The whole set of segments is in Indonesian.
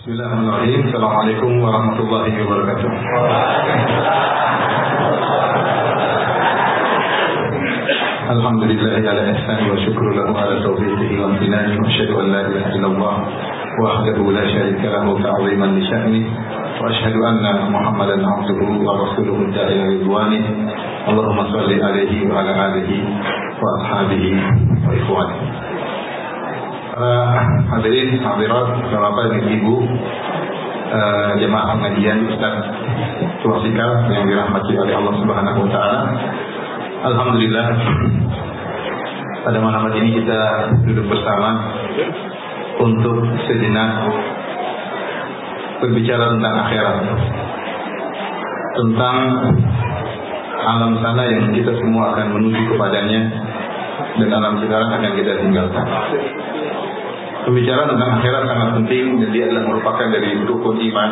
Bismillahirrahmanirrahim. Assalamualaikum warahmatullahi wabarakatuh. Alhamdulillahi ala ihsani wa syukru lahu ala tawfiqihi wa amtinani wa asyhadu an la ilaha illallah wahdahu la syarika lahu ta'ziman li sya'nihi wa asyhadu anna Muhammadan abduhu wa rasuluhu da'iya ridwani. Allahumma shalli alaihi wa ala alihi wa ashabihi wa ikhwani. Hadirin hadirat, Bapak dan Ibu jemaah pengajian Ustaz Tuasikal yang dirahmati oleh Allah Subhanahu wa taala. Alhamdulillah, pada malam ini kita duduk bersama untuk sejenak berbicara tentang akhirat, tentang alam sana yang kita semua akan menuju kepadanya dan alam sekarang akan kita tinggalkan. Pembicaraan tentang akhirat sangat penting dan dia adalah merupakan dari rukun iman.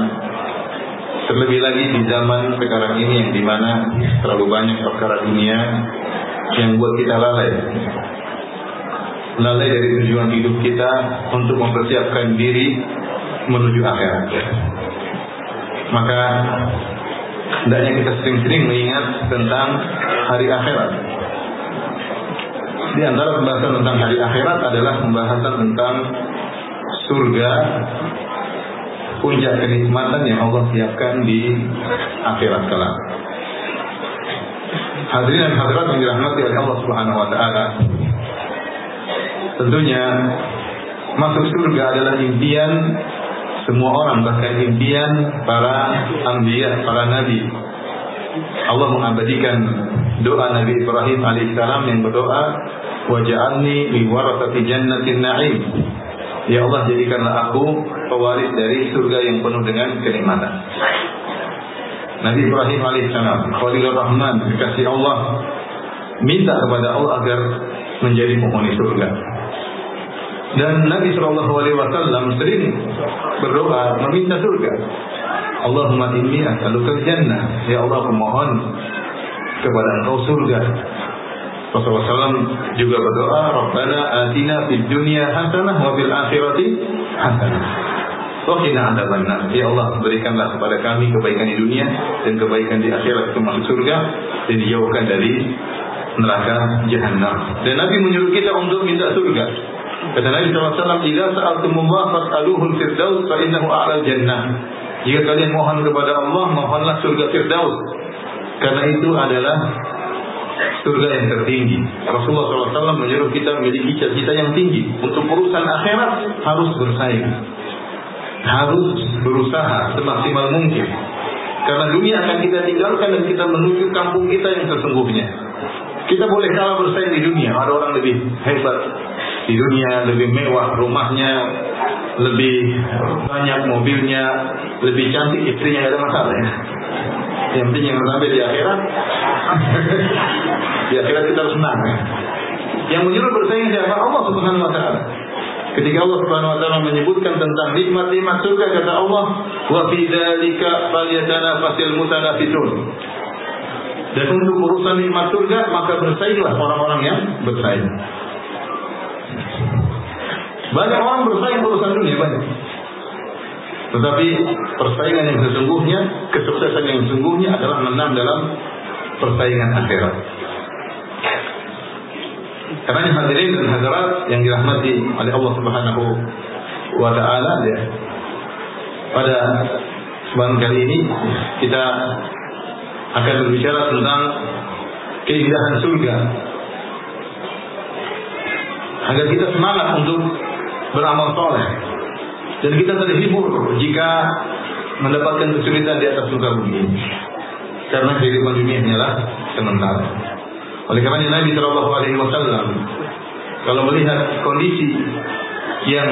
Terlebih lagi di zaman sekarang ini yang dimana terlalu banyak perkara dunia yang buat kita lalai dari tujuan hidup kita untuk mempersiapkan diri menuju akhirat. Maka hendaknya kita sering-sering mengingat tentang hari akhirat. Di antara pembahasan tentang hari akhirat adalah pembahasan tentang surga, puncak kenikmatan yang Allah siapkan di akhirat kelak. Hadirin dan hadirat yang dirahmati oleh Allah Subhanahu wa taala, tentunya masuk surga adalah impian semua orang, bahkan impian para anbiya, para nabi. Allah mengabadikan doa Nabi Ibrahim alaihissalam yang berdoa, waj'alni li warathati jannatin na'im. Ya Allah, jadikanlah aku pewaris dari surga yang penuh dengan kenikmatan. Nabi Ibrahim alaihissalam, Khalilur Rahman, kekasih Allah, minta kepada Allah agar menjadi penghuni surga. Dan Nabi SAW sering berdoa meminta surga. Allahumma inni as'alukal jannah. Ya Allah, aku mohon kepada Engkau surga. Rasulullah SAW juga berdoa, Rabbana atina fid dunya hasanah wa fil akhirati hasanah wa qina adzabannar. Ya Allah, berikanlah kepada kami kebaikan di dunia dan kebaikan di akhirat, termasuk surga, dan dijauhkan dari neraka jahanam. Dan Nabi menyuruh kita untuk minta surga. Kata Nabi SAW, idza sa'altumullah fas'aluhul firdaus fa innahu a'lal jannah. Jika kalian mohon kepada Allah, mohonlah surga Firdaus, karena itu adalah surga yang tertinggi. Rasulullah SAW menyuruh kita memiliki cita-cita yang tinggi. Untuk urusan akhirat harus bersaing, harus berusaha semaksimal mungkin, karena dunia akan kita tinggalkan dan kita menuju kampung kita yang sesungguhnya. Kita boleh kalah bersaing di dunia, ada orang lebih hebat di dunia, lebih mewah rumahnya, lebih banyak mobilnya, lebih cantik istrinya, ada masalah ya. Yang penting yang sampai di akhirat di akhirat kita harus senang ya. Yang menyuruh bersaing siapa? Allah Subhanahu wa taala. Ketika Allah Subhanahu wa taala menyebutkan tentang nikmat-nikmat surga, kata Allah, wa fi dzalika falyatanafasil mutanafisun. Dan untuk urusan nikmat surga maka bersainglah orang-orang yang bersaing. Banyak orang bersaing urusan dunia, banyak. Tetapi persaingan yang sesungguhnya, kesuksesan yang sesungguhnya adalah menang dalam persaingan akhirat. Karena hadirin dan hadirat yang dirahmati oleh Allah Subhanahu wa taala, ya. Pada kesempatan kali ini kita akan berbicara tentang keindahan surga, agar kita semangat untuk beramal soleh dan kita terhibur jika mendapatkan kesulitan di atas muka bumi, karena kehidupan dunia hanyalah sementara. Oleh karena Nabi Shallallahu Alaihi Wasallam kalau melihat kondisi yang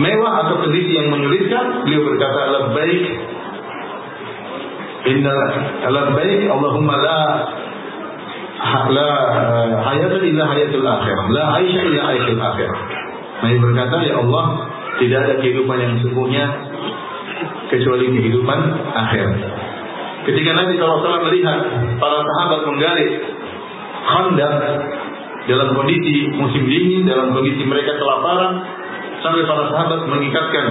mewah atau kondisi yang menyulitkan, beliau berkata, labbaik inna labbaik Allahumma la hayata illa hayatul akhirah, la aisha illa aishul akhirah. Nabi berkata, ya Allah, tidak ada kehidupan yang sesungguhnya kecuali kehidupan akhir. Ketika Nabi SAW melihat para sahabat menggaris khandaq dalam kondisi musim dingin, dalam kondisi mereka kelaparan, sampai para sahabat mengikatkan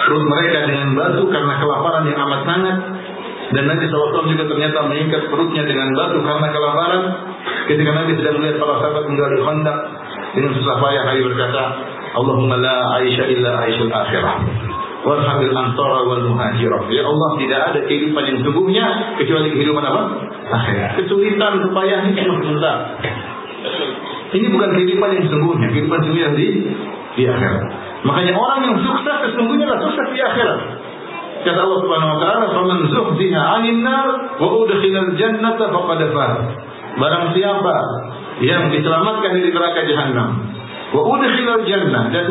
perut mereka dengan batu karena kelaparan yang amat sangat. Dan Nabi SAW juga ternyata mengikat perutnya dengan batu karena kelaparan. Ketika Nabi sedang melihat para sahabat menggali khandak dengan susah payah, Nabi berkata, Allahumma la aisha illa aishul akhirah warhamil ansara wal muhajirah. Ya Allah, tidak ada kehidupan yang sungguhnya kecuali kehidupan apa? Akhirat. Kesulitan, kepayahan ini cuma sebentar. Ini bukan kehidupan yang sungguhnya. Kehidupan sungguhnya di akhirat. Makanya orang yang sukses sesungguhnya adalah sukses di akhirat. Kata Allah Subhanahu wa taala, "Faman zuhziha 'anil nar wa udkhilal jannata faqad faz." Barang siapa yang diselamatkan dari neraka jahanam, wa udkhilal jannah, dan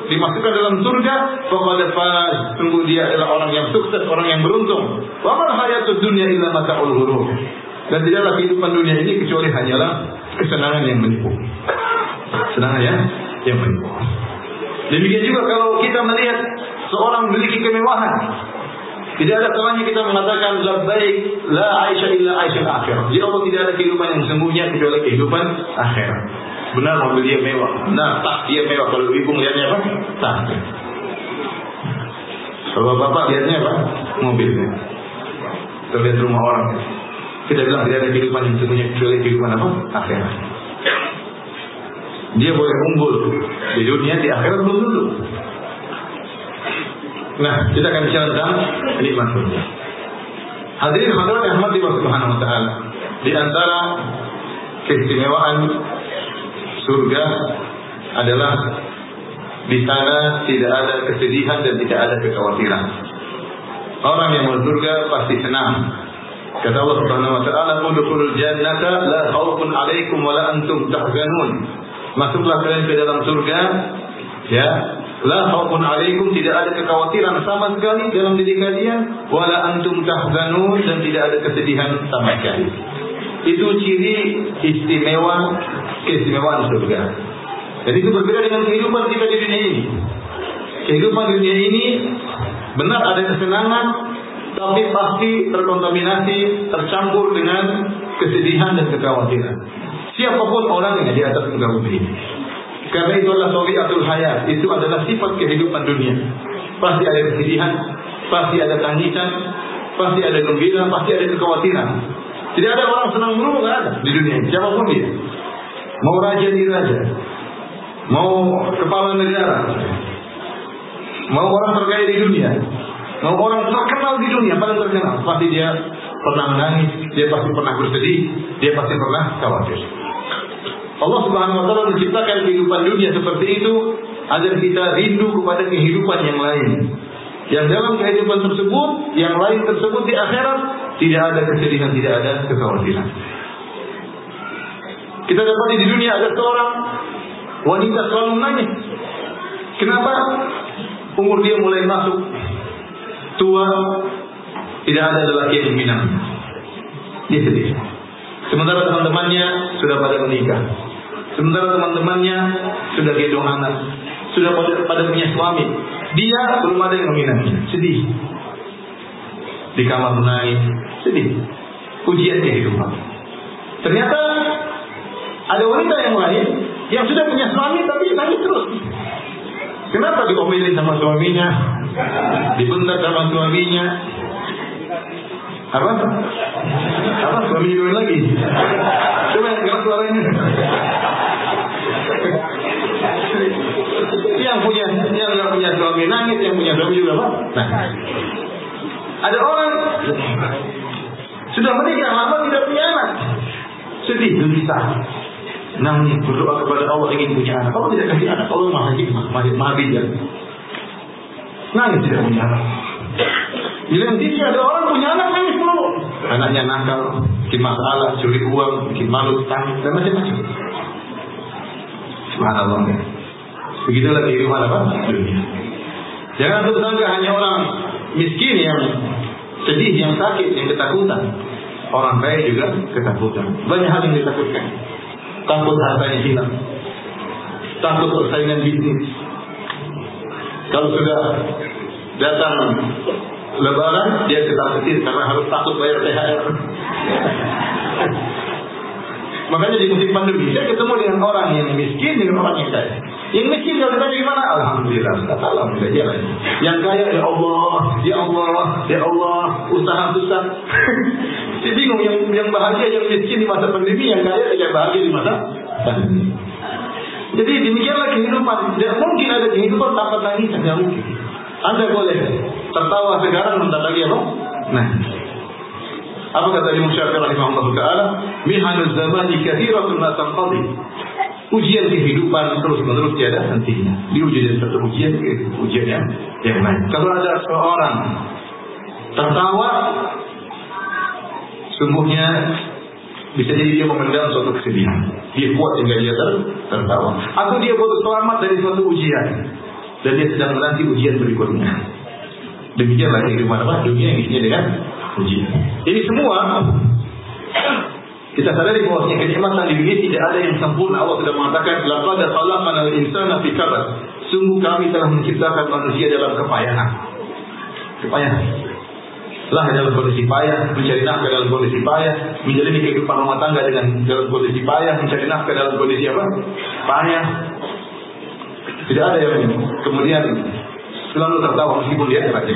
dimasukkan dalam surga, faqad faz, sungguh dia adalah orang yang sukses, orang yang beruntung. Wa mal hayatud dunya illa mata'ul ghurur. Dan tidaklah kehidupan dunia ini kecuali hanyalah kesenangan yang menipu. Kesenangan yang menipu. Demikian juga kalau kita melihat seorang memiliki kemewahan, tidak ada salahnya kita mengatakan labbaik la aisha illa aishul akhirah. Ya Allah, tidak ada kehidupan yang sesungguhnya kecuali kehidupan akhirat. Benar, mobil dia mewah, benar, tas dia mewah. Kalau ibu melihatnya apa? Tas. Kalau bapak lihatnya apa? Mobilnya. Kita lihat rumah orang. Kita bilang tidak ada kehidupan yang sesungguhnya kecuali kehidupan apa? Akhirat. Dia boleh unggul di dunia, di akhirat belum tentu. Nah, kita akan bicara tentang nikmat surga. Hadirin hadirat yang dirahmati Allah Subhanahu wa taala, di antara keistimewaan surga adalah di sana tidak ada kesedihan dan tidak ada kekhawatiran. Orang yang masuk surga pasti senang. Kata Allah Subhanahu wa taala, "Udkhulul jannata la khaufun 'alaikum wa la antum tahzanun." Masuklah kalian ke dalam surga, ya, la khaufun 'alaikum, tidak ada kekhawatiran sama sekali dalam diri kalian, wa la antum tahzanun, dan tidak ada kesedihan sama sekali. Itu ciri keistimewaan surga. Dan itu berbeda dengan kehidupan kita di dunia ini. Kehidupan di dunia ini benar ada kesenangan, tapi pasti terkontaminasi, tercampur dengan kesedihan dan kekhawatiran. Siapapun orangnya di atas muka bumi ini. Karena itu adalah tabiatul hayat, itu adalah sifat kehidupan dunia. Pasti ada kesedihan, pasti ada tangisan, pasti ada gembira, pasti ada kekhawatiran. Tidak ada orang senang melulu, nggak ada di dunia ini. Siapapun dia, mau raja di raja, mau kepala negara, mau orang terkaya di dunia, mau orang terkenal di dunia, paling terkenal, pasti dia pernah menangis, dia pasti pernah bersedih, dia pasti pernah khawatir. Allah Subhanahu wa taala menciptakan kehidupan dunia seperti itu agar kita rindu kepada kehidupan yang lain. Yang dalam kehidupan tersebut, yang lain tersebut di akhirat, tidak ada kesedihan, tidak ada kekhawatiran. Kita dapati di dunia ada seorang wanita selalu menangis. Kenapa? Umur dia mulai masuk tua, tidak ada lelaki yang minang. Dia sedih. Sementara teman-temannya sudah pada menikah. Sementara teman-temannya sudah gendong anak, sudah pada punya suami. Dia belum ada yang meminangnya. Sedih. Di kamar menangis, sedih. Ujian kehidupan. Ternyata ada wanita yang lain yang sudah punya suami tapi nangis terus. Kenapa diomelin sama suaminya? Dibentak sama suaminya? Apa suami dulu lagi? Coba yang keras suaranya. Yang nggak punya suami nangis, yang punya suami juga apa? Nah, ada orang sudah menikah lama tidak punya anak, sedih, gelisah, nangis, berdoa kepada Allah ingin punya anak. Allah tidak kasih anak, Allah maha hikmah, maha bijak. Nangis tidak punya anak. Di lain sisi ada orang punya anak nangis mulu. Anaknya nakal, bikin masalah, curi uang, bikin malu, tangis, dan macam-macam. Subhanallah. Begitulah kehidupan apa? Dunia. Jangan tersangka hanya orang miskin yang sedih, yang sakit, yang ketakutan. Orang kaya juga ketakutan. Banyak hal yang ditakutkan. Takut hartanya hilang, takut persaingan bisnis. Kalau sudah datang Lebaran, dia ketakutin karena harus takut bayar THR. Makanya di musim pandemi saya ketemu dengan orang yang miskin dengan orang yang kaya. Yang miskin kalau ditanya gimana? Alhamdulillah, alhamdulillah jalan. Yang kaya ya Allah, usaha susah. Jadi bingung yang bahagia yang miskin di masa pandemi, yang kaya tidak bahagia di masa pandemi. Jadi demikianlah kehidupan. Tidak mungkin ada kehidupan tanpa tangis, tidak mungkin. Anda boleh tertawa sekarang, bentar lagi apa? Nah, apa kata Imam Syafi'i rahimahullah taala? Mihanuz zamani katsiratun la tanqadi. Ujian kehidupan terus-menerus tiada hentinya. Diuji dari satu ujian ke ujian yang lain. Kalau ada seorang tertawa, sungguhnya bisa jadi dia memendam suatu kesedihan. Dia kuat sehingga dia tertawa. Atau dia baru selamat dari suatu ujian dan dia sedang menanti ujian berikutnya. Demikianlah kehidupan apa? Dunia yang isinya dengan ujian. Ini semua kita sadari bahwasanya kenikmatan di dunia tidak ada yang sempurna. Allah sudah mengatakan, laqad khalaqnal insana fi kabad. Sungguh kami telah menciptakan manusia dalam kepayahan. Lah dalam kondisi payah, mencari nafkah dalam kondisi payah, menjalani kehidupan rumah tangga dalam kondisi payah, mencari nafkah dalam kondisi apa? Payah. Tidak ada yang kemudian selalu tertawa meskipun dia terjadi.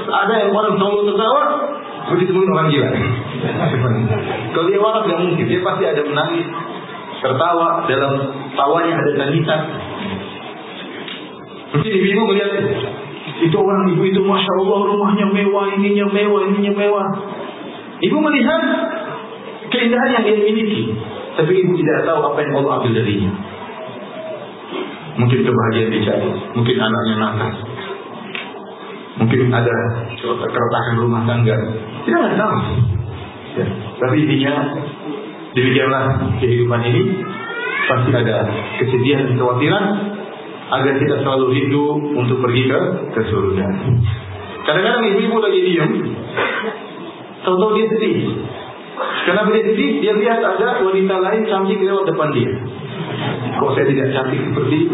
Ada yang orang selalu tertawa, begitu mungkin orang gila. Kalau dia waras tidak mungkin, dia pasti ada menangis, tertawa, dalam tawanya ada tangisan. Mungkin ibu melihat itu orang ibu itu, masya Allah rumahnya mewah, ininya mewah. Ibu melihat keindahan yang dia miliki, tapi ibu tidak tahu apa yang Allah ambil darinya. Mungkin kebahagiaan dicari, mungkin anaknya nakal, mungkin ada keretakan rumah tangga, tidak tahu. Ya. Tapi intinya demikianlah kehidupan ini, pasti ada kesedihan dan kekhawatiran agar kita selalu rindu untuk pergi ke surga. Kadang-kadang ibu-ibu lagi diam, tahu-tahu dia sedih. Kenapa dia sedih? Dia lihat ada wanita lain cantik lewat depan dia. Kok saya tidak cantik seperti itu?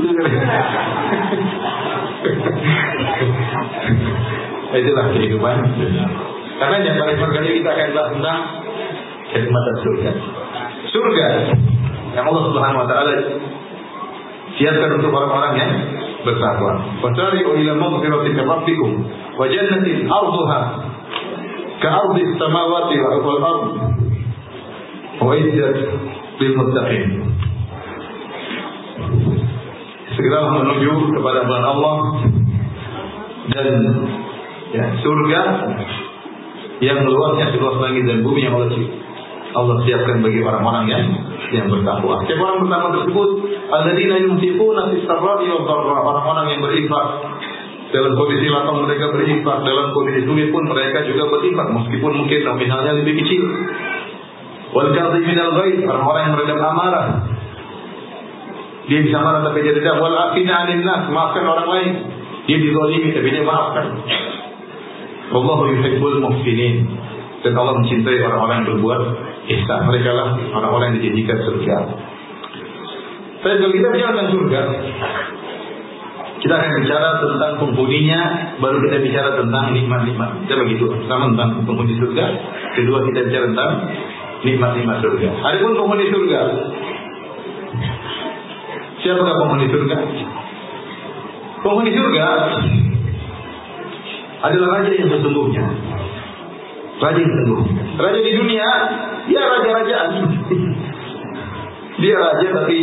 Itulah kehidupan. Karena yang paling kali kita akan bahas tentang kenikmatan surga. Surga yang Allah Subhanahu Wa Taala siapkan untuk orang-orang yang bertakwa. Fasari'u ila maghfiratin min rabbikum wa jannatin 'arduha ka'ardis samawati wal ardh wa iddat lil muttaqin. Segera menuju kepada bulan Allah dan surga yang luasnya seluas langit dan bumi yang Allah siapkan bagi orang-orang yang bertakwa. Siapa orang pertama tersebut? Alladzina yunfiquna fis sarra'i wad dharra, orang-orang yang berinfak. Dalam kondisi lapang mereka berinfak, dalam kondisi sulit pun mereka juga berinfak meskipun mungkin nominalnya lebih kecil. Wal kadhiminal ghaidh, orang-orang yang meredam amarah. Dia bisa marah tapi dia tidak. Wal afina 'anil nas, maafkan orang lain. Dia dizalimi tapi dia maafkan. Wallahu yuhibbul muhsinin. Dan Allah mencintai orang-orang yang berbuat ihsan. Mereka lah orang-orang yang dijanjikan surga. Tapi kalau kita bicara tentang surga, kita akan bicara tentang penghuninya, baru kita bicara tentang nikmat-nikmat. Kita begitu. Pertama tentang penghuni surga, kedua kita bicara tentang nikmat-nikmat surga. Adapun penghuni surga, siapakah penghuni surga? Penghuni surga adalah raja yang sesungguhnya. Raja yang sesungguhnya. Raja di dunia, dia raja-rajaan. Dia raja tapi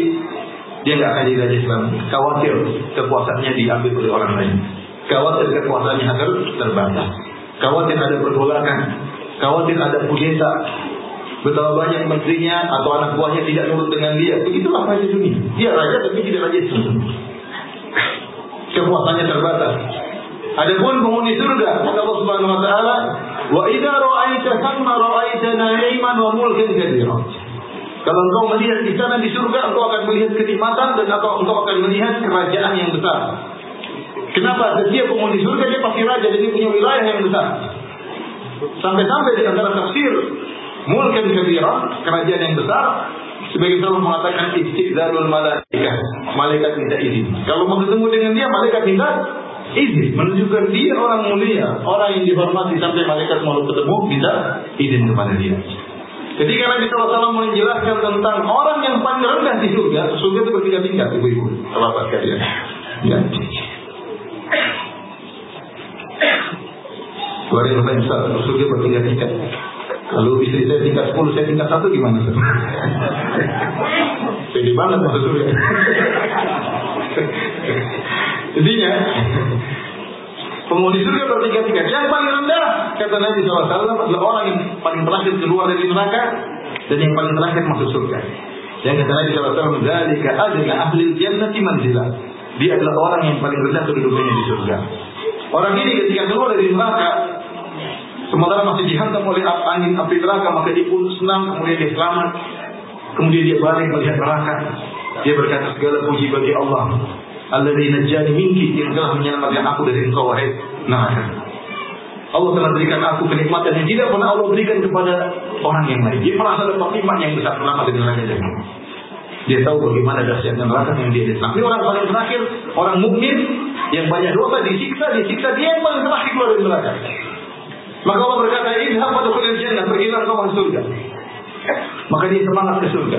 dia nggak akan jadi raja Islam. Khawatir kekuasaannya diambil oleh orang lain. Khawatir kekuasaannya akan terbatas. Khawatir ada pergolakan. Khawatir ada kudeta. Betapa banyak menterinya atau anak buahnya tidak nurut dengan dia. Begitulah raja dunia. Dia raja tapi tidak raja Islam. Kekuasaannya terbatas. Adapun penghuni surga, kata Allah Subhanahu Wa Taala, wa idza ra'aita thamma ra'aita na'iman wa mulkan kabira. Kalau engkau melihat di sana di surga, engkau akan melihat kenikmatan dan engkau akan melihat kerajaan yang besar. Kenapa? Setiap penghuni surga dia pasti raja, jadi punya wilayah yang besar. Sampai-sampai di antara tafsir mulkan kabira, kerajaan yang besar, sebagian orang mengatakan istizalul malaikah, malaikat minta izin. Kalau mau ketemu dengan dia, malaikat minta izin, menunjukkan dia orang mulia, orang yang dihormati, sampai malaikat mau ketemu minta izin kepada dia. Ketika Nabi SAW menjelaskan tentang orang yang paling rendah di surga itu bertingkat-tingkat, ibu-ibu, bapak sekalian. Ya. Luar biasa, surga bertingkat-tingkat. Kalau istri saya tingkat 10, saya tingkat 1 gimana? Pede banget masuk surga. Intinya, penghuni surga bertingkat-tingkat. Yang paling rendah, kata Nabi SAW, adalah orang yang paling terakhir keluar dari neraka dan yang paling terakhir masuk surga. Yang kata Nabi SAW, "Dzalika adna ahli jannati manzilah." Dia adalah orang yang paling rendah kedudukannya di surga. Orang ini ketika keluar dari neraka, sementara masih dihantam oleh angin api neraka, maka dia pun senang, kemudian dia selamat. Kemudian dia balik melihat neraka. Dia berkata, segala puji bagi Allah, alladzi najjani minki, yang telah menyelamatkan aku dari engkau wahai neraka. Allah telah berikan aku kenikmatan yang tidak pernah Allah berikan kepada orang yang lain. Dia merasa dapat nikmat yang besar selamat dari neraka jahanam. Dia tahu bagaimana dahsyatnya neraka yang dia lihat. Tapi orang paling terakhir, orang mukmin yang banyak dosa disiksa dia yang paling terakhir keluar dari neraka. Maka Allah berkata, "Idhab fadkhulil jannah," pergilah kau masuk surga. Maka dia semangat ke surga.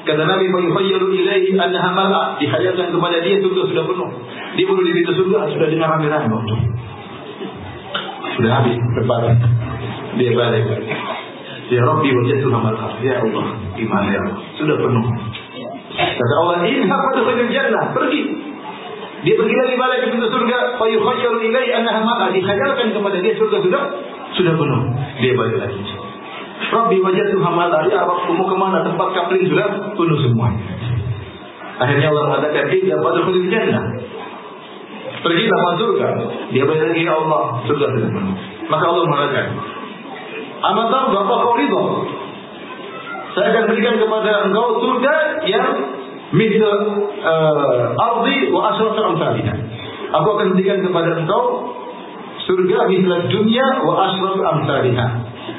Kata Nabi, "Fa yukhayyalu ilaihi annaha mal'a," dihayatkan kepada dia surga sudah penuh. Dia baru di pintu surga sudah dengar rame-rame. Sudah habis berbadan. Dia balik. Ya Rabbi wajadtuha mal'a. Ya Allah, gimana ya? Sudah penuh. Kata Allah, "Idhab fadkhulil jannah," pergi. Dia pergi lagi balik ke pintu surga. Fa yukhayyalu ilaihi annaha mal'a, dihayatkan kepada dia surga sudah penuh. Dia balik lagi. Rabbi wajadtuha mal'a, ya Rabb, kamu kemana? Tempat kapling sudah penuh semua. Akhirnya Allah mengatakan, "Idhab fadkhulil jannah." Pergilah masuk surga. Dia balik lagi, ya Allah, surga sudah penuh. Maka Allah mengatakan, "Amatar bapak kau ridho, saya akan berikan kepada engkau surga yang misal ardi wa ashraf amsalihha." Aku akan berikan kepada engkau surga misal dunia wa ashraf amsalihha,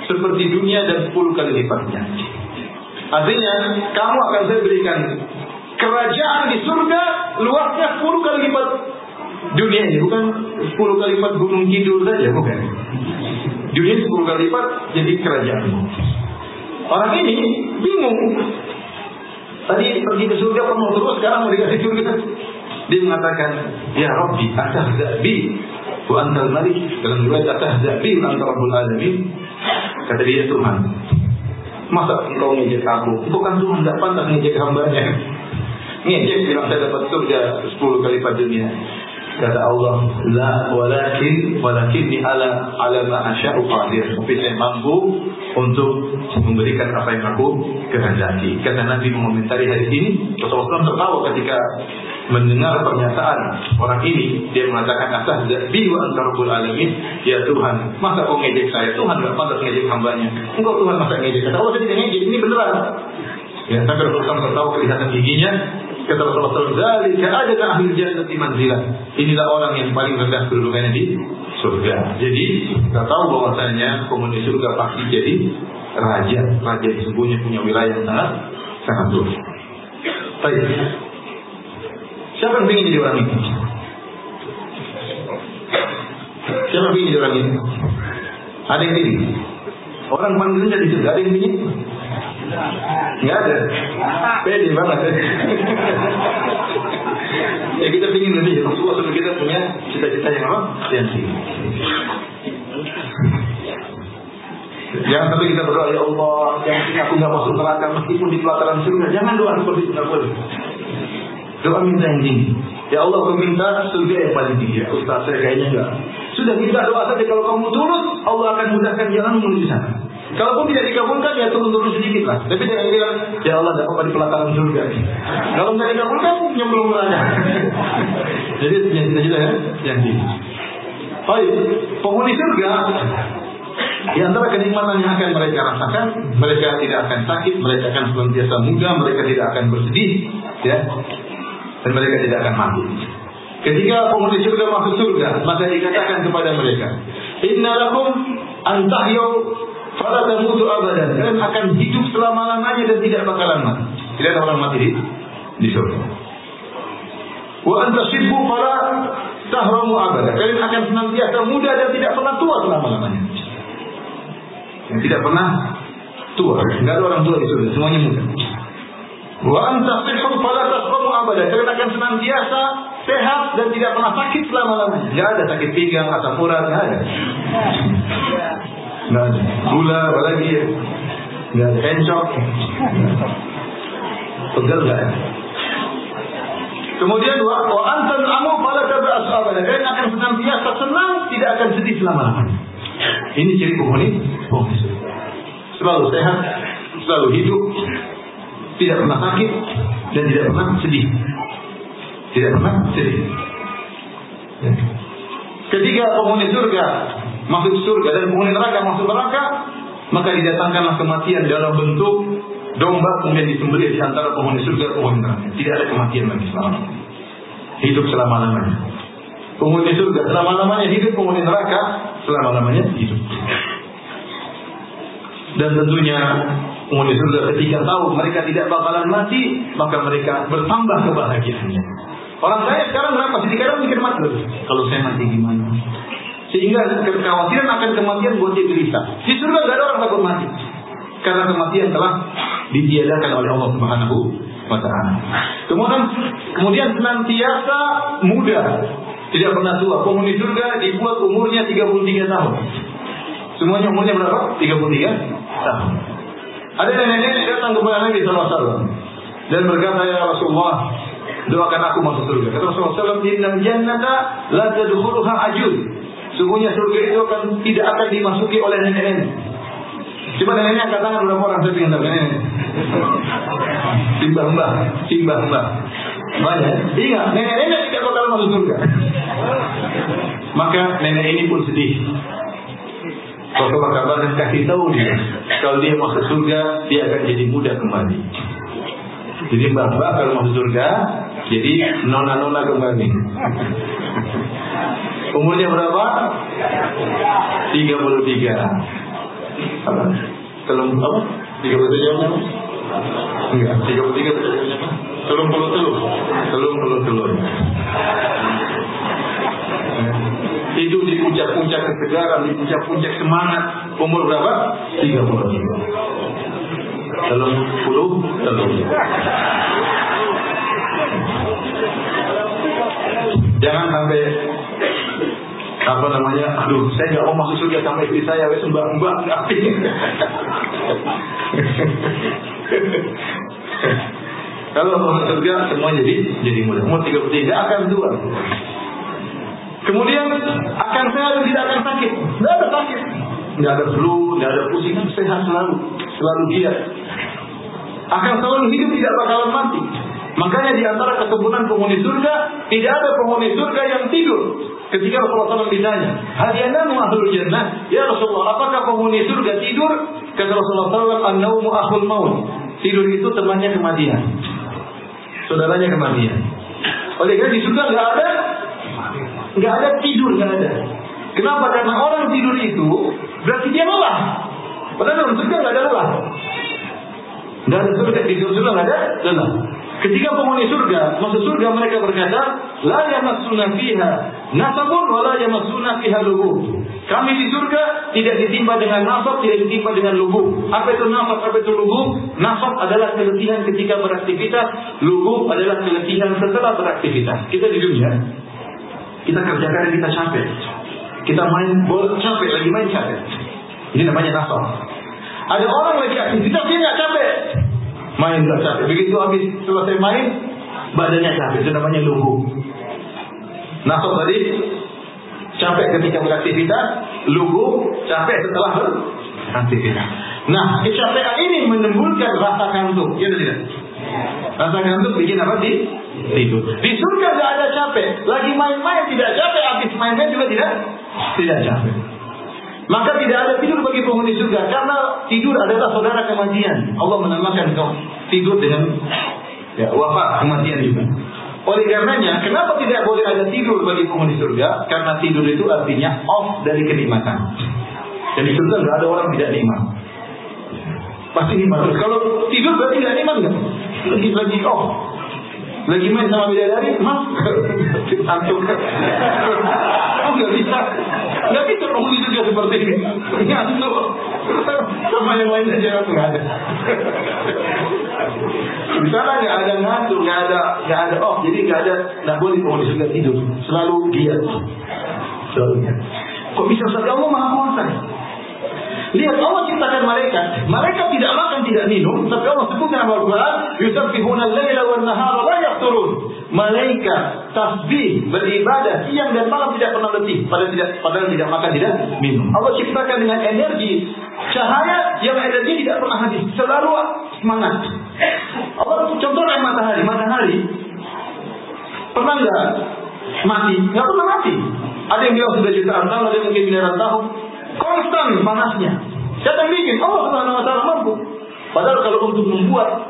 seperti dunia dan 10 kali lipatnya. Artinya, kamu akan saya berikan kerajaan di surga luasnya 10 kali lipat dunia ini, bukan 10 kali lipat Gunung Kidul saja, bukan. Dunia 10 kali lipat jadi kerajaan. Orang ini bingung. Tadi pergi ke surga penuh terus, sekarang mau dikasih surga. Dia mengatakan, "Ya Rabbi, atahzabi wa antal malik." Dalam riwayat, "Atahzabi wa antal rabbul alamin." Kata dia, "Tuhan, masa engkau ngejek aku? Bukan Tuhan, tidak pantas ngejek hambanya. Ngejek bilang saya dapat surga 10 kali lipat dunia." Kata Allah, "La walakinni ala ma asya'u qadir." Tapi saya mampu untuk memberikan apa yang aku kehendaki. Kata Nabi mengomentari hadis ini, Rasulullah SAW tertawa ketika mendengar pernyataan orang ini. Dia mengatakan, "Atahzabi wa anta rabbul alamin." Ya Tuhan, masa kau ngejek saya? Tuhan enggak pantas ngejek hambanya. Engkau Tuhan masa ngejek? Kata Allah, saya tidak ngejek, ini beneran. Ya, sampai Rasulullah SAW tertawa kelihatan giginya. Kata Rasulullah SAW, "Dzalika adna ahli jannati manzilah." Inilah orang yang paling rendah kedudukannya di surga. Jadi kita tahu bahwasanya penghuni surga pasti jadi raja yang sesungguhnya punya wilayah yang sangat luas. Baik. Siapa yang ingin jadi orang ini? Siapa yang ingin jadi orang ini? Ada yang ingin? Orang paling rendah di surga ada yang ingin? Nggak ada. Pede banget. Ya kita ingin lebih. Rasulullah kita punya cita-cita yang apa? Yang tinggi. Jangan sampai kita berdoa, "Ya Allah, yang penting aku nggak masuk neraka meskipun di pelataran surga." Jangan doa seperti itu, nggak boleh. Doa minta yang tinggi. Ya Allah, aku minta surga yang paling tinggi. Ustaz, saya kayaknya enggak. Sudah minta doa saja, kalau kamu turun, Allah akan mudahkan jalan menuju sana. Kalaupun tidak dikabulkan, ya turun-turun sedikit lah. Tapi jangan bilang, "Ya Allah, tidak apa-apa di pelataran surga." Kalau tidak dikabulkan, nyemplung neraka. Jadi cita-cita ya, yang tinggi. Baik, penghuni surga, di antara kenikmatan yang akan mereka rasakan, mereka tidak akan sakit, mereka akan senantiasa muda, mereka tidak akan bersedih, ya, dan mereka tidak akan mati. Ketika penghuni surga masuk surga, maka dikatakan kepada mereka, "Inna lakum an tahyaw fala tamutu abadan." Kalian akan hidup selama-lamanya dan tidak bakalan mati. Tidak ada orang mati di surga. Wa an tasibbu fala tahramu abadan. Kalian akan senantiasa muda dan tidak pernah tua selama-lamanya. Yang tidak pernah tua. Nggak ada orang tua di surga, semuanya muda. Wa anta sihhu fala tasqamu abada. Kalian akan senantiasa sehat dan tidak pernah sakit selama-lamanya. Nggak ada sakit pinggang, asam urat, nggak ada. Nggak ada. Gula, apalagi nggak ada. Encok, pegal nggak ada. Kemudian wa antan amu fala tab'as abada. Kalian akan senantiasa senang, tidak akan sedih selama-lamanya. Ini ciri penghuni surga. Selalu sehat, selalu hidup, tidak pernah sakit dan tidak pernah sedih. Tidak pernah sedih. Ketika penghuni surga masuk surga dan penghuni neraka masuk neraka, maka didatangkanlah kematian dalam bentuk domba kemudian disembelih di antara penghuni surga dan penghuni neraka. Tidak ada kematian lagi selama-lamanya. Hidup selama-lamanya. Penghuni surga selama-lamanya hidup, penghuni neraka selama-lamanya hidup. Dan tentunya penghuni surga ketika tahu mereka tidak bakalan mati, maka mereka bertambah kebahagiaannya. Orang kaya sekarang berapa? Kadang mikir mati lagi. Kalau saya mati gimana? Sehingga kekhawatiran akan kematian buat dia gelisah. Di surga tidak ada orang takut mati, karena kematian telah ditiadakan oleh Allah Subhanahu wa Ta'ala. Kemudian senantiasa muda, tidak pernah tua. Penghuni surga dibuat umurnya 33 tahun. Semuanya umurnya berapa? 33 tahun. Ada nenek-nenek datang kepada Nabi SAW dan berkata, ya Rasulullah, doakan aku masuk surga. Kata Rasulullah SAW, innal jannata la tadkhuluha ajuz. Sungguhnya surga itu tidak akan dimasuki oleh nenek-nenek. Coba nenek-nenek angkat tangan berapa orang saya ingin tahu nenek. Simbah-mbah. Banyak. Ingat, nenek-nenek tidak bakal masuk surga. Maka nenek ini pun sedih. Rasulullah kabar dan kasih tahu dia, kalau dia masuk surga, dia akan jadi muda kembali. Jadi mbak-mbak kalau masuk surga, jadi nona-nona kembali. Umurnya berapa? 33. Apa? Telung apa? 33 jam? Enggak, 33 jam. Telung telur. Hidup di puncak-puncak kesegaran, di puncak-puncak semangat. Umur berapa? 33. Telur. Jangan sampai aduh, saya nggak mau masuk surga sama istri saya, wes mbak nggak. Kalau masuk surga semua jadi muda. Umur 33 akan tua. Kemudian akan sehat dan tidak akan sakit. Tidak ada sakit, tidak ada flu, tidak ada pusing, sehat selalu giat. Akan selalu hidup, tidak bakalan mati. Makanya di antara keturunan penghuni surga, tidak ada penghuni surga yang tidur. Ketika Rasulullah SAW ditanya, hal yanamu ahlul jannah? Ya Rasulullah, apakah penghuni surga tidur? Kata Rasulullah SAW, an-naumu akhul maut. Tidur itu temannya kematian, saudaranya kematian. Oleh karena di surga nggak ada tidur, nggak ada. Kenapa? Karena orang tidur itu berarti dia lelah. Padahal dalam surga nggak ada lelah. Nggak ada surga, di surga nggak ada lelah. Ketika penghuni surga masuk surga, mereka berkata, la yamassuna fiha nasabun wa la yamassuna fiha lughub. Kami di surga tidak ditimpa dengan nasab, tidak ditimpa dengan lughub. Apa itu nasab? Apa itu lughub? Nasab adalah keletihan ketika beraktivitas, lughub adalah keletihan setelah beraktivitas. Kita di dunia, kita kerjakan dan kita capek. Kita main bola capek, lagi main capek. Ini namanya nasab. Ada orang lagi aktivitas dia nggak capek, main nggak capek. Begitu habis selesai main, badannya capek. Itu namanya lughub. Nasab tadi capek ketika beraktivitas, lughub capek setelah beraktivitas. Nah, kecapean ini menimbulkan rasa kantuk, ya tidak? Rasa kantuk bikin apa sih? Tidur. Di surga tidak ada capek. Lagi main-main tidak capek, habis main-main juga tidak capek. Maka tidak ada tidur bagi penghuni surga, karena tidur adalah saudara kematian. Allah menamakan kau tidur dengan wafat, kematian juga. Oleh karenanya, kenapa tidak boleh ada tidur bagi penghuni surga? Karena tidur itu artinya off dari kenikmatan. Dan di surga tidak ada orang tidak nikmat. Pasti nikmat. Kalau tidur berarti tidak nikmat nggak? Lagi off. Lagi main sama bidadari, antuk. Nggak bisa penghuni surga seperti ini. Ngantuk. Sama yang lain aja nggak ada. Di sana nggak ada ngatur, nggak ada off, jadi nggak boleh penghuni surga tidur, selalu giat, selalu giat. Kok bisa saja Allah Maha Kuasa? Lihat Allah ciptakan malaikat tidak makan, tidak minum, tapi Allah sebutkan dalam Al-Quran, yusabbihuna al-laila wan nahara la yafturun. Malaikat tasbih, beribadah siang dan malam tidak pernah letih, padahal tidak makan, tidak minum. Allah ciptakan dengan energi cahaya yang energi tidak pernah habis, selalu semangat. Allah contohnya matahari pernah nggak mati? Nggak pernah mati. Ada yang bilang sudah jutaan tahun, ada yang mungkin miliaran tahun. Konstan panasnya. Siapa yang bikin? Allah Subhanahu wa taala mampu. Padahal kalau untuk membuat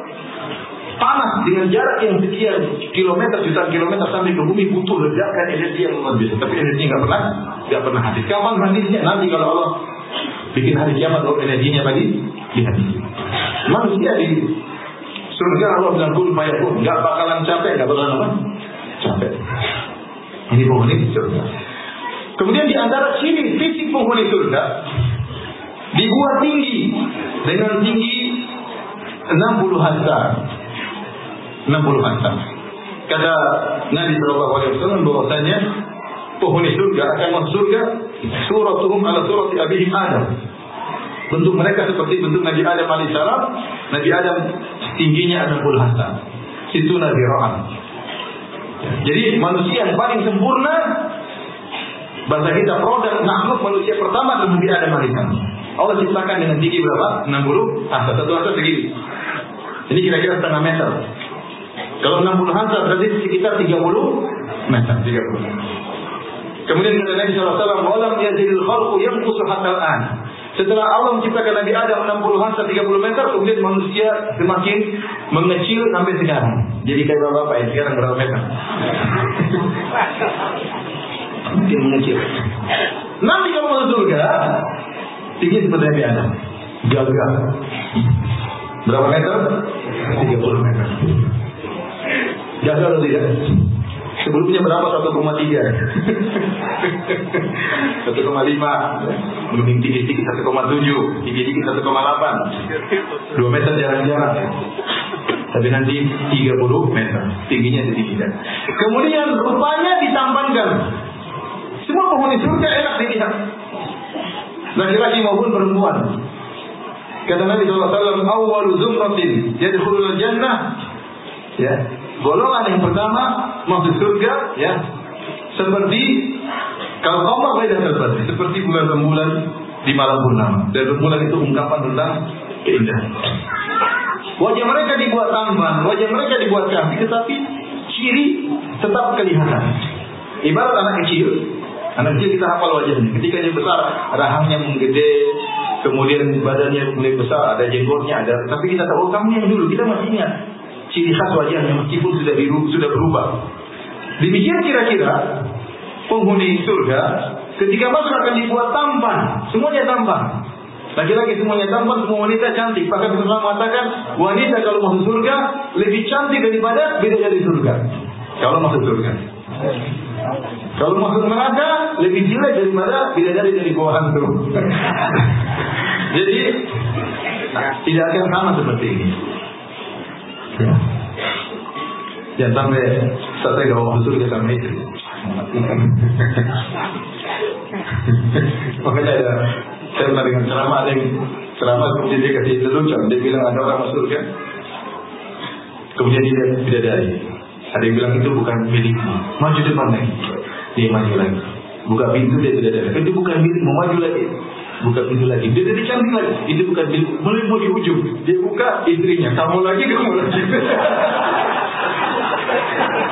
panas dengan jarak yang sekian kilometer, jutaan kilometer sampai ke bumi butuh ledakan energi yang luar biasa. Tapi energi nggak pernah habis. Kapan habisnya? Nanti kalau Allah bikin hari kiamat, kalau energinya tadi dihabis. Manusia di surga Allah bilang kul fayakun, nggak bakalan capek, nggak bakalan apa? Capek. Ini penghuni surga. Kemudian di antara ciri fisik penghuni surga dibuat tinggi dengan tinggi 60 hasta. 60 hasta. Kata Nabi SAW bahwasanya penghuni surga akan masuk surga suratuhum ala surati abihim Adam. Bentuk mereka seperti bentuk Nabi Adam alaihissalam. Nabi Adam tingginya 60 hasta. Situ Nabi Ra'an. Jadi manusia yang paling sempurna, bahasa kita produk makhluk manusia pertama adalah Nabi Adam alaihissalam. Allah ciptakan dengan tinggi berapa? 60 hasta. Satu hasta segini. Ini kira-kira setengah meter. Kalau 60 hasta berarti sekitar 30 meter. 30. Kemudian kata Nabi SAW, "Walam yazidil khalqu yanqusu hatta al-an." Setelah Allah menciptakan Nabi Adam 60 hasta 30 meter, kemudian manusia semakin mengecil sampai sekarang. Jadi kayak bapak ya, sekarang berapa meter? Mungkin mengecil. Nanti kalau masuk surga tinggi seperti Nabi Adam, gagah. Berapa meter? 30 meter. Gagah atau tidak? Sebelumnya berapa? 1,3 1,5. Belum tinggi sedikit 1,7, tinggi sedikit 1,8. 2 meter jarang-jarang. Tapi nanti 30 meter tingginya sedikit. Kemudian rupanya ditampankan. Semua penghuni surga enak dilihat, laki-laki maupun perempuan. Kata Nabi SAW, awwalu zumratin yadkhulul jannah. Ya, golongan yang pertama masuk surga, ya, seperti kalau Allah beda seperti bulan-bulan di malam purnama. Dan bulan itu ungkapan tentang keindahan. Wajah mereka dibuat tampan, wajah mereka dibuat cantik, tetapi ciri tetap kelihatan. Ibarat anak kecil kita hafal wajahnya. Ketika dia besar, rahangnya menggede, kemudian badannya mulai besar, ada jenggotnya, ada. Tapi kita tahu kamu yang dulu, kita masih ingat ciri khas wajahnya meskipun sudah berubah. Demikian kira-kira penghuni surga ketika masuk akan dibuat tampan, semuanya tampan. Laki-laki semuanya tampan, semua wanita cantik. Bahkan Rasulullah mengatakan wanita kalau masuk surga lebih cantik daripada bidadari surga. Kalau masuk surga. Kalau masuk neraka lebih jelek daripada bidadari dari bawah hantu. Jadi tidak akan sama seperti ini. Ya. Jangan sampai saya kalau masuk surga sama itu. Makanya saya pernah dengan ceramah, ada yang ceramah kemudian dia kasih lelucon, dia bilang ada orang masuk surga, kemudian dia bidadari. Ada yang bilang itu bukan milikmu, maju depan lagi. Dia maju lagi, buka pintu, dia tidak ada. Itu bukan milikmu, maju lagi, buka pintu lagi. Dia jadi cantik lagi, itu bukan milik. Mulai mau di ujung, dia buka istrinya, kamu lagi.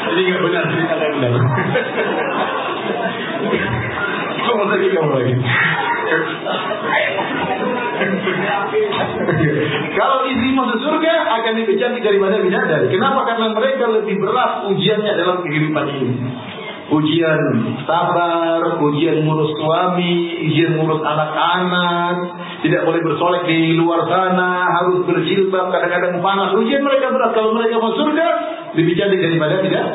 Jadi nggak benar cerita yang benar. Kamu lagi. Kalau istri masuk surga akan lebih cantik daripada bidadari. Kenapa? Karena mereka lebih berat ujiannya dalam kehidupan ini. Ujian sabar, ujian ngurus suami, ujian ngurus anak-anak, tidak boleh bersolek di luar sana, harus berjilbab, kadang-kadang panas. Ujian mereka berat. Kalau mereka masuk surga lebih cantik daripada tidak.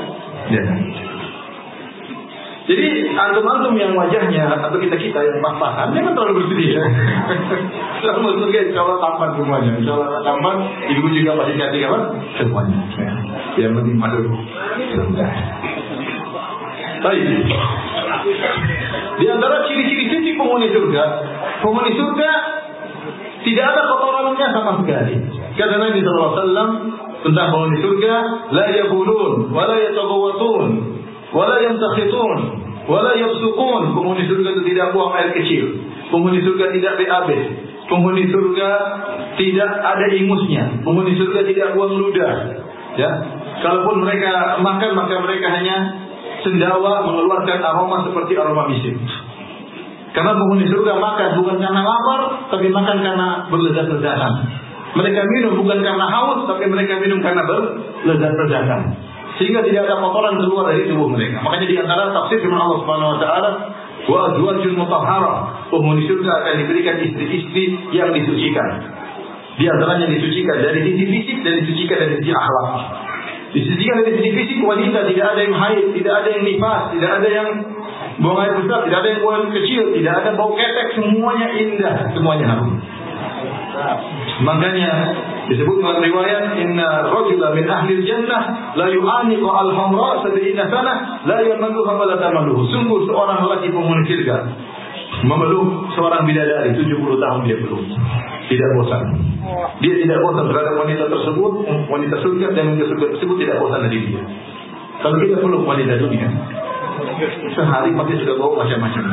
Jadi antum-antum yang wajahnya atau kita yang pas-pasan jangan terlalu bersedih ya. Kalau surga insya Allah tampan semuanya. Insya Allah tampan. Ibu juga pasti cantik apa? Semuanya. Yang penting masuk surga. Baik. Di antara ciri-ciri fisik penghuni surga tidak ada kotorannya sama sekali. Kata Nabi SAW tentang penghuni surga, la yabulun, wala yatagawatun, wala yamtakhitun, wala yabsuqun. Penghuni surga itu tidak buang air kecil. Penghuni surga tidak BAB. Penghuni surga tidak ada ingusnya. Penghuni surga tidak buang ludah. Ya, kalaupun mereka makan, maka mereka hanya sendawa mengeluarkan aroma seperti aroma misik. Karena penghuni surga makan bukan karena lapar, tapi makan karena berlezat-lezatan. Mereka minum bukan karena haus, tapi mereka minum karena berlezat-lezatan. Sehingga tidak ada kotoran keluar dari tubuh mereka. Makanya di antara tafsir firman Allah Subhanahu wa taala, wa azwajun mutahharah, penghuni surga akan diberikan istri-istri yang disucikan. Di antaranya disucikan dari sisi fisik dan disucikan dari sisi akhlak. Disucikan dari sisi fisik, wanita tidak ada yang haid, tidak ada yang nifas, tidak ada yang buang air besar, tidak ada yang buang kecil, tidak ada bau ketek, semuanya indah, semuanya harum. Makanya disebut dalam riwayat, inna rajula min ahli jannah la yu'aniqu al-hamra 70 sanah la yamalluha wa la tamalluhu. Sungguh seorang lelaki penghuni surga memeluk seorang bidadari 70 tahun dia peluk. Tidak bosan. Dia tidak bosan terhadap wanita tersebut, wanita surga dan wanita surga tersebut tidak bosan dari dia. Kalau kita peluk wanita dunia, sehari pasti sudah bau macam-macam.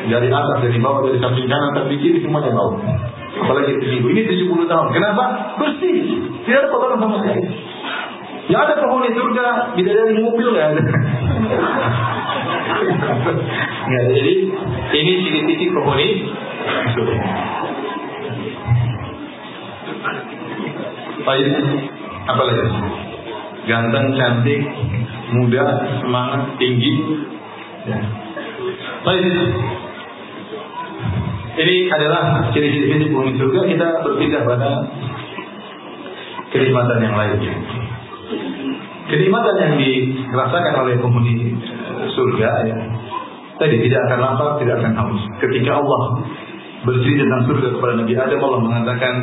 Dari atas, dari bawah, dari samping kanan, samping kiri semuanya bau. Apalagi ibu ini 70 tahun. Kenapa? Bersih. Tidak ada kotoran sama sekali. Ya ada penghuni surga, bidadari mobil nggak ada. Ya, jadi ini ciri-ciri penghuni surga. Baik, apa lagi? Ganteng, cantik, muda, semangat, tinggi. Ya. Baik. Ini adalah ciri-ciri fisik penghuni surga. Kita berpindah pada kenikmatan yang lainnya. Kenikmatan yang dirasakan oleh penghuni surga, ya, tadi tidak akan lapar, tidak akan haus. Ketika Allah bercerita tentang surga kepada Nabi Adam, Allah mengatakan,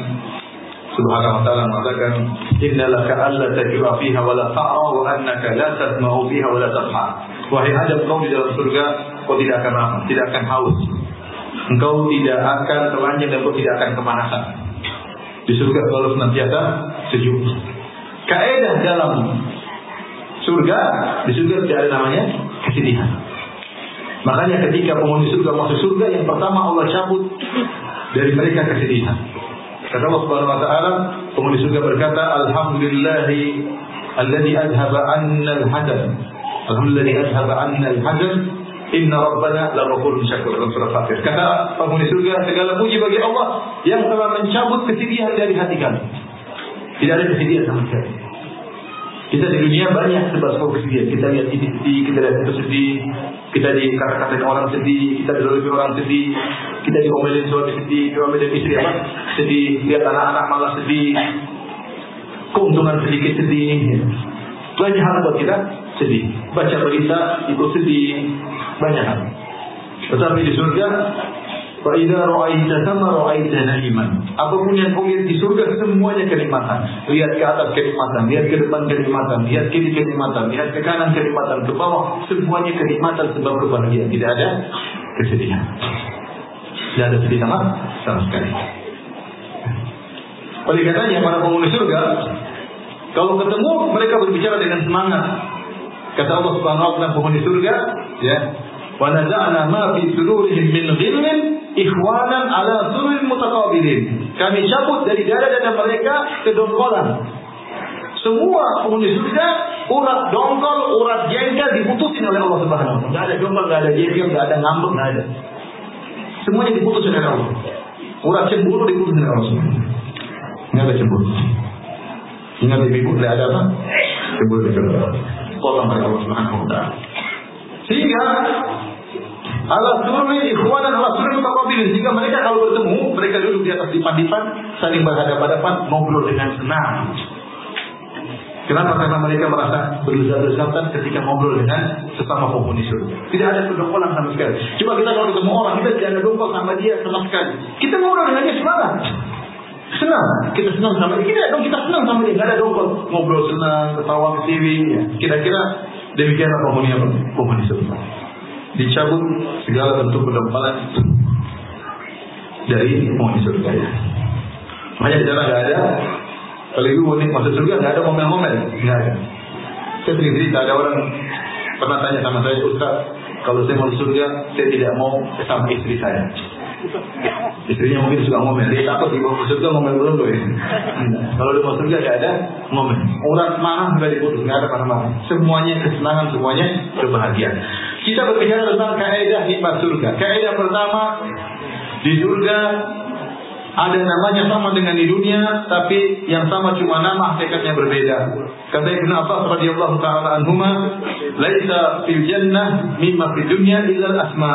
Subhanahu wa ta'ala mengatakan, innalaka alla tajua fiha wa la ta'a wa annaka la tasma'u fiha wa la tasha. Wahai Adam, kau di dalam surga, kau tidak akan lapar, tidak akan haus. Engkau tidak akan telanjang dan kau tidak akan kepanasan. Di surga selalu senantiasa sejuk. Kaidah dalam surga, di surga tidak ada namanya kesedihan. Makanya ketika penghuni surga masuk surga, yang pertama Allah cabut dari mereka kesedihan. Kata Allah Subhanahu wa taala, penghuni surga berkata, alhamdulillahi alladzi adhaba 'anna al-hazan. Alhamdulillahi adhaba 'anna al-hazan. Inna rabbana laghafurun syakur. Dalam surah Fatir. Kata penghuni surga, segala puji bagi Allah yang telah mencabut kesedihan dari hati kami. Tidak ada kesedihan sama sekali. Kita di dunia banyak sebab kesedihan. Kita lihat ini sedih, kita lihat itu sedih, kita dikata-katain orang sedih, kita dilolimi orang sedih, kita diomelin suami sedih, diomelin istri apa? Sedih, lihat anak-anak malah sedih, keuntungan sedikit sedih. Banyak hal buat kita sedih. Baca berita itu sedih, banyak hal. Tetapi di surga, fa idza ra'aita thamma ra'aita na'iman. Apapun yang kau lihat di surga semuanya kenikmatan. Lihat ke atas kenikmatan, lihat ke depan kenikmatan, lihat kiri kenikmatan, lihat ke kanan kenikmatan, ke bawah semuanya kenikmatan sebab kebahagiaan. Tidak ada kesedihan. Tidak ada sedih sama sekali. Oleh karenanya para penghuni surga, kalau ketemu mereka berbicara dengan semangat. Kata Allah Subhanahu wa taala penghuni surga, ya, wa naza'na ma fi sudurihim min ghillin ikhwanan ala sururin mutaqabilin. Kami cabut dari dada-dada mereka kedongkolan. Semua penghuni surga urat dongkol, urat jengkel diputusin oleh Allah Subhanahu wa taala. Enggak ada dongkol, enggak ada jengkel, enggak ada ngambek, enggak ada. Semuanya diputusin oleh Allah. Urat cemburu diputusin oleh Allah. Enggak ada cemburu. Ingat ibu, tidak ada apa? Cemburu potong oleh Allah Subhanahu wa taala. Sehingga ala sururi ikhwanan ala sururi mutaqabilin. Sehingga mereka kalau bertemu, mereka duduk di atas dipan-dipan, saling berhadapan-hadapan, ngobrol dengan senang. Kenapa? Karena mereka merasa berdesak-desakan ketika ngobrol dengan sesama penghuni surga. Tidak ada kedongkolan sama sekali. Cuma kita kalau ketemu orang, kita tidak ada dongkol sama dia sama sekali. Kita ngobrol dengan dia semangat. Senang. Kita senang sama dia. Kita senang sama dia. Tidak ada dongkol. Ngobrol senang, ketawa ke TV. Ya. Kira-kira demikianlah penghuni surga. Dicabut segala bentuk kedongkolan dari penghuni surga. Ya. Makanya di sana tidak ada. Kalau ibu nih masuk surga nggak ada ngomel-ngomel, nggak ada. Saya sering cerita, ada orang pernah tanya sama saya, Ustaz, kalau saya masuk surga, saya tidak mau sama istri saya. Istrinya mungkin suka ngomel, dia takut di bawah surga ngomel dulu ya. Kalau di bawah surga nggak ada ngomel. Urat marah nggak diputus, nggak ada marah-marah. Semuanya kesenangan, semuanya kebahagiaan. Kita berbicara tentang kaidah nikmat surga. Kaidah pertama, di surga ada namanya sama dengan di dunia, tapi yang sama cuma nama, hakikatnya berbeda. Kata Ibnu Abbas radhiyallahu taala anhuma, "Laisa fil jannah mimma fid dunya illa al-asma."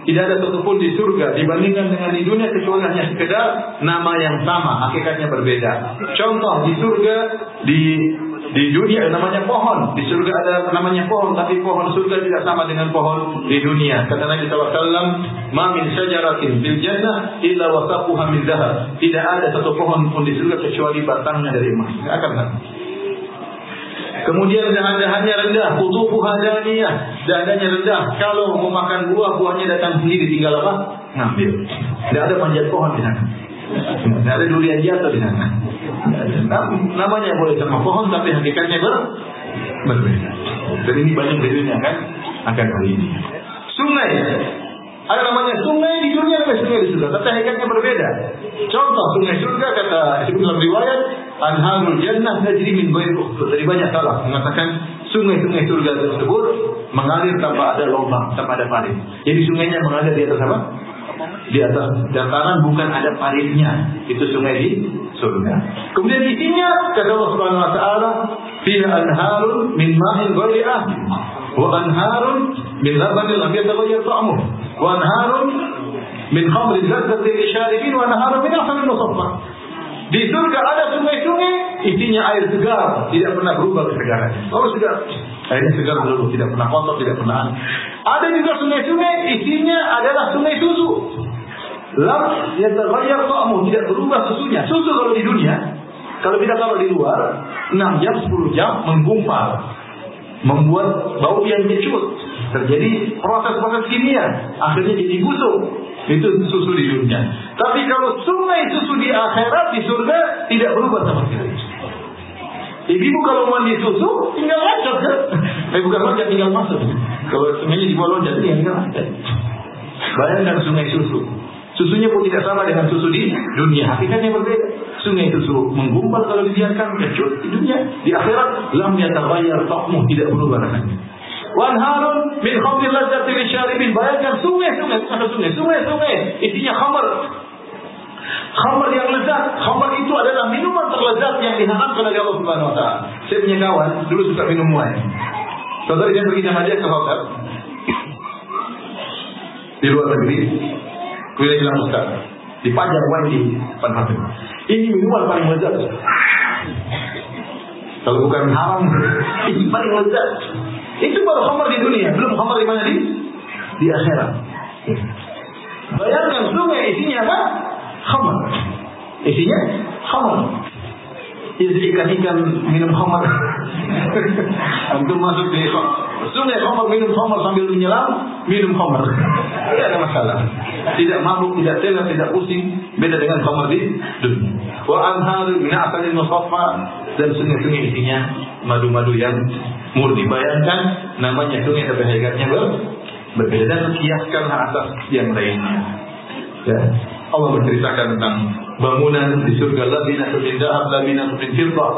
Tidak ada satupun di surga dibandingkan dengan di dunia kecuali hanya sekedar nama yang sama, hakikatnya berbeda. Contoh, di surga di dunia namanya pohon, di surga ada namanya pohon, tapi pohon surga tidak sama dengan pohon di dunia. Kata Nabi SAW, "Ma min syajaratin fil jannah illa wasaquha min dzahab." Tidak ada satu pohon pun di surga kecuali batangnya dari emas. Tidak akan ada. Kemudian dahan-dahannya rendah, qutufuha daniyah, dahannya rendah. Kalau mau makan buah, buahnya datang sendiri, tinggal apa? Ngambil. Tidak ada panjat pohon di sana. Tidak ada durian jatuh di sana. Namanya boleh sama pohon, tapi hakikatnya berbeda. Dan ini banyak di dunia kan akan hal ini. Sungai, ada namanya sungai di dunia, ada sungai di surga, tapi hakikatnya berbeda. Contoh sungai surga kata dalam riwayat, anharul jannah tajri min ghairi ukhdud. Dari banyak salah mengatakan sungai-sungai surga tersebut mengalir tanpa ada lubang, tanpa ada parit. Jadi sungainya mengalir di atas apa? Di atas dataran, bukan ada paritnya. Itu sungai di surga. Kemudian isinya kata Allah Subhanahu wa taala, fiha anharun min ma'in ghairi asin wa anharun min labanin lam yataghayyar ta'muhu wa anharun min khamrin lazzatin lisharibin wa anharun min asalin musaffa. Di surga ada sungai-sungai isinya air segar, tidak pernah berubah kesegarannya. Kalau segar, airnya segar dulu, tidak pernah kotor, tidak pernah. Ada juga sungai-sungai isinya adalah sungai susu. Lam yataghayyar ta'muhu, tidak berubah susunya. Susu kalau di dunia, kalau kita taruh di luar 6 jam 10 jam menggumpal, membuat bau yang kecut, terjadi proses-proses kimia, akhirnya jadi busuk. Itu susu di dunia. Tapi kalau sungai susu di akhirat, di surga tidak berubah sama sekali. Ibu kalau mandi susu tinggal loncat kan? Bukan loncat, tinggal masuk. Kalau sungainya di bawah loncat tinggal loncat. Bayangkan sungai susu. Susunya pun tidak sama dengan susu di dunia. Hakikatnya berbeda. Sungai susu menggumpal kalau dibiarkan, kecut di dunia. Di akhirat lam yataghayyar ta'muhu, tidak berubah rasanya. Wanharun min khamrin lazzatin lisharibin. Bayangkan sungai-sungai isinya khamar. Khamar yang lezat. Khamar itu adalah minuman terlezat yang diharamkan oleh Allah Subhanahu wa taala. Saya punya kawan dulu suka minum wine. Saudara dia pergi sama dia ke hotel di luar negeri. Dia bilang, Ustaz, dipajang wine di depan hotel. Ini minuman paling lezat. Kalau bukan haram, ini paling lezat. Itu baru khamar di dunia, belum khamar di mana di akhirat. Bayangkan sungai isinya apa? Khamar. Isinya khamar. Jadi ikan-ikan minum khamar. Antum masuk di sungai khamar, minum khamar sambil menyelam, minum khamar. Tidak ada masalah. Tidak mabuk, tidak teler, tidak pusing. Beda dengan khamar di dunia. Wa anharu min asalin musaffa, dan sungai-sungai isinya madu-madu yang murni. Bayangkan namanya sungai tapi hakikatnya berbeda, dan kiaskan atas yang lainnya. Ya. Allah menceritakan tentang bangunan di surga, labinatun min dhahab, labinatun min fiddah,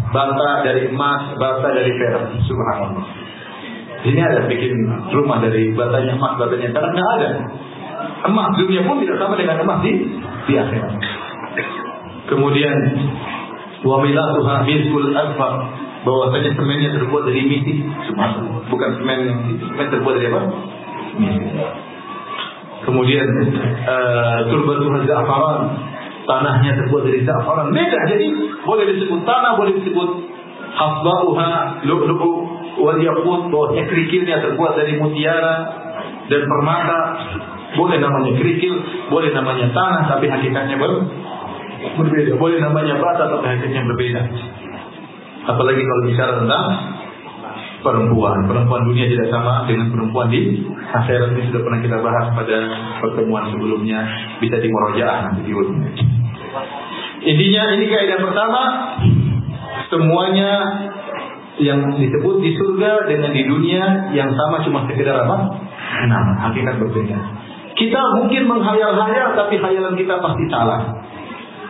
bata dari emas, bata dari perak. Subhanallah. Ini ada bikin rumah dari batanya emas, batanya perak, nggak ada. Emas dunia pun tidak sama dengan emas di akhirat. Kemudian wa milatuha miskul asfar, bahwasanya semennya terbuat dari misik. Subhanallah. Bukan semen terbuat dari apa? Misik. Kemudian turbatuha za'faran, tanahnya terbuat dari za'faran. Beda, jadi boleh disebut tanah, boleh disebut hasba'uha lu'lu'u wal yaqut, bahwasanya kerikilnya terbuat dari mutiara dan permata. Boleh namanya kerikil, boleh namanya tanah, tapi hakikatnya berbeda. Boleh namanya bata, tapi hakikatnya berbeda. Apalagi kalau bicara tentang perempuan dunia tidak sama dengan perempuan di akhirat. Ini sudah pernah kita bahas pada pertemuan sebelumnya, bisa dimurojaah nanti di ujungnya. Intinya ini kaidah pertama, semuanya yang disebut di surga dengan di dunia yang sama, cuma sekedar apa? Nama, hakikat berbeda. Kita mungkin menghayal-hayal, tapi khayalan kita pasti salah.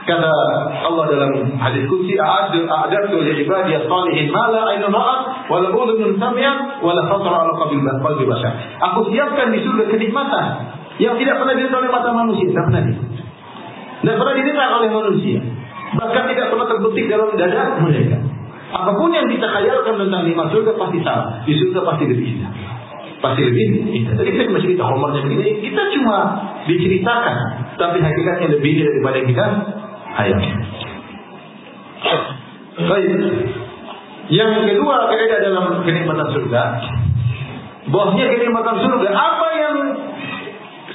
Kata Allah dalam hadis qudsi, a'adatu li ibadiy shalihin ma la 'ainun ra'at wa la udhunun sami'at wa la khatara 'ala qalbi bashar. Aku siapkan di surga kenikmatan yang tidak pernah dilihat oleh mata manusia, tidak pernah didengar oleh manusia, bahkan tidak pernah terbetik dalam dada mereka. Apapun yang kita khayalkan tentang nikmat surga pasti salah. Di surga pasti lebih indah. Pasti lebih indah. Tadi kita masih cerita homernya begini, kita cuma diceritakan, tapi hakikatnya lebih indah daripada kita hayal. Baik. Yang kedua kaidah dalam kenikmatan surga, bahwasanya kenikmatan surga apa yang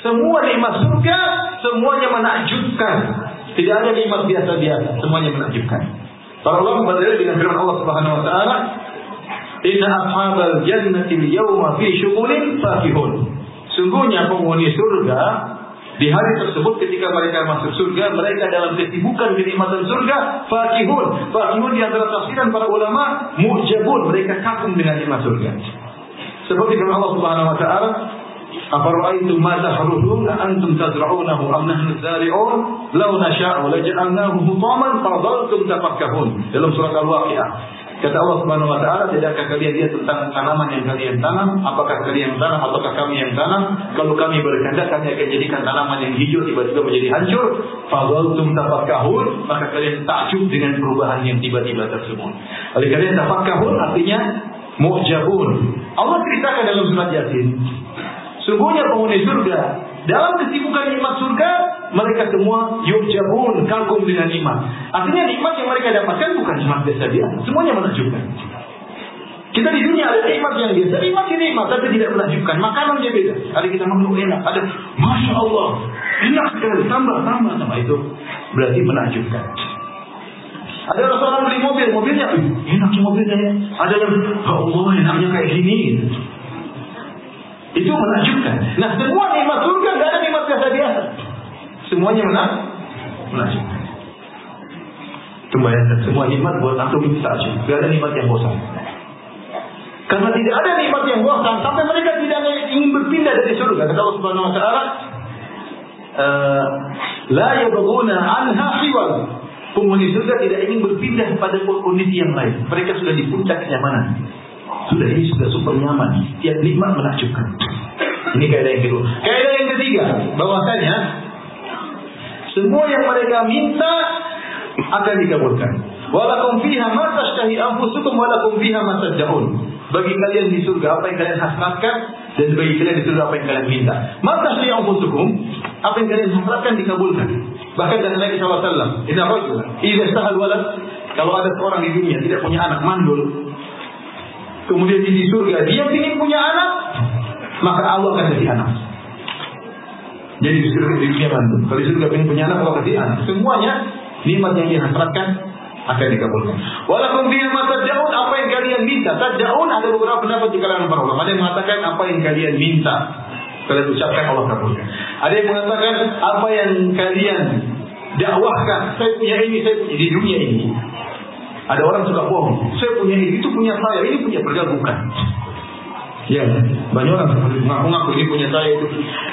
semua nikmat surga semuanya menakjubkan. Tidak ada nikmat biasa-biasa, semuanya menakjubkan. Para ulama berdalil dengan firman Allah Subhanahu wa taala, "Inna ashabal jannati al-yawma fi syughulin fakihun." Sungguhnya penghuni surga di hari tersebut ketika mereka masuk surga, mereka dalam kesibukan kenikmatan surga, fakihun. Fakihun di antara tafsiran para ulama, mu'jabun, mereka kagum dengan nikmat surga. Seperti firman Allah Subhanahu wa taala, "Afara'aytum ma tahruthun antum tazra'unahu am nahnu zari'un law nasha'u laj'alnahu hutaman fadhaltum tafakkahun." Dalam surat Al-Waqiah. Kata Allah Subhanahu wa taala, tidakkah kalian lihat tentang tanaman yang kalian tanam? Apakah kalian tanam ataukah kami yang tanam? Kalau kami berkehendak, kami akan jadikan tanaman yang hijau tiba-tiba menjadi hancur. Fadhaltum tafakkahun, maka kalian takjub dengan perubahan yang tiba-tiba tersebut. Oleh kalian tafakkahun artinya mu'jabun. Allah ceritakan dalam surat Yasin, sungguhnya penghuni surga dalam kesibukan nikmat surga, mereka semua yu'jabun, kagum dengan nikmat. Artinya nikmat yang mereka dapatkan bukan cuma biasa-biasa, semuanya menakjubkan. Kita di dunia ada nikmat yang biasa, nikmat tapi tidak menakjubkan. Makanannya beda. Ada kita makan enak, ada masya Allah enak sekali, tambah itu berarti menakjubkan. Ada orang beli mobilnya enak mobilnya. Ada yang Allah enaknya kayak gini. Itu menakjubkan. Nah, semua nikmat surga tidak ada nikmat biasa-biasa. Semuanya menakjubkan. Bayangkan semua nikmat buat antum itu takjub. Tidak ada nikmat yang bosan. Karena tidak ada nikmat yang bosan sampai mereka tidak ingin berpindah dari surga. Kata Allah Subhanahu wa taala, la yabghuna anha hiwal. Penghuni surga tidak ingin berpindah pada kondisi yang lain. Mereka sudah di puncak kenyamanan. Ini sudah super nyaman. Tiap nikmat menakjubkan. Ini kaidah yang kedua. Kaidah yang ketiga, bahwasanya semua yang mereka minta akan dikabulkan. Walakum fiha ma tashtahi anfusukum walakum fiha ma tad'un. Bagi kalian di surga apa yang kalian hasratkan, dan bagi kalian di surga apa yang kalian minta. Ma tashtahi anfusukum, apa yang kalian hasratkan dikabulkan. Bahkan dari Nabi SAW, inna rajul idza istahal walad, kalau ada seorang di dunia tidak punya anak, mandul, kemudian di surga dia ingin punya anak, maka Allah akan kasih anak. Jadi di surga di dunia mandul, kalau di surga ingin punya anak, Allah kasih anak. Semuanya nikmat yang dihasratkan akan dikabulkan. Walakum fiha ma tad'un, apa yang kalian minta. Tad'un ada beberapa pendapat di kalangan para ulama. Ada yang mengatakan apa yang kalian minta, kalian ucapkan Allah kabulkan. Ada yang mengatakan apa yang kalian dakwahkan, saya punya ini, saya punya di dunia ini. Ada orang suka bohong, saya punya ini, itu punya saya, ini punya bukan. Ya, banyak orang mengaku-ngaku ini punya saya itu.